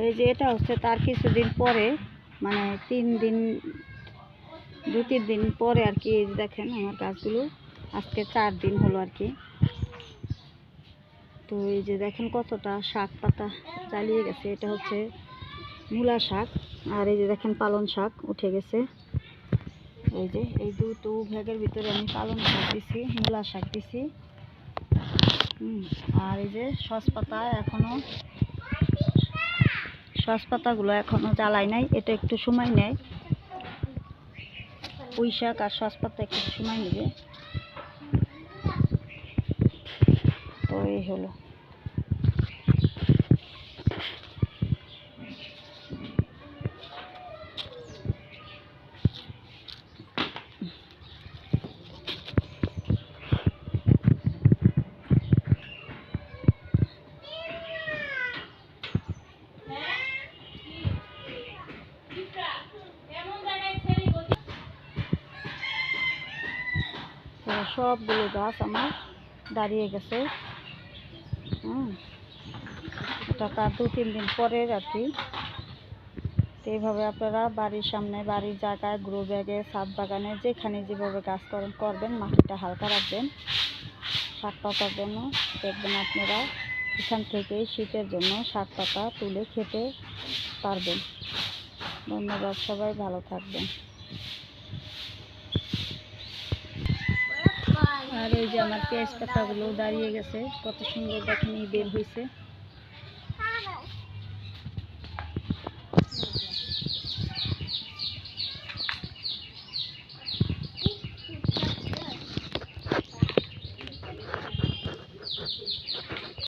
এই যে এটা হচ্ছে তার কিছুদিন পরে, মানে 2-3 দিন পরে আর কি। এই যে দেখেন আমার গাছগুলো আজকে 4 দিন হলো আর কি। তো এই যে দেখেন কতটা শাক পাতা জ্বালিয়ে গেছে। এটা হচ্ছে মূলা শাক, আর এই যে দেখেন পালং শাক উঠে গেছে। এই যে এই দুটো ভাগের ভিতরে আমি পালং শাক দিছি, মূলা শাক দিছি। আর এই যে সসপাতাগুলো এখনো জ্বালাই নাই, এটা একটু সময় নেয়। পুঁই শাক আর সসপাতা একটু সময় নেবে। তো এই হলো। সবগুলো গাছ আমার দাঁড়িয়ে গেছে। এটা তার 2-3 দিন পরের আর কি। তো এইভাবে আপনারা বাড়ির সামনে, বাড়ির জায়গায়, গ্রো ব্যাগে, ছাদ বাগানে, যেখানে যেভাবে গাছ করবেন, মাটিটা হালকা রাখবেন শাক পাতার জন্য। দেখবেন আপনারা এখান থেকে শীতের জন্য শাক পাতা তুলে খেতে পারবেন। ধন্যবাদ, সবাই ভালো থাকবেন। আর এই যে আমার পেঁয়াজ পাতাগুলো দাঁড়িয়ে গেছে, কত সুন্দর দেখেন বের হয়েছে।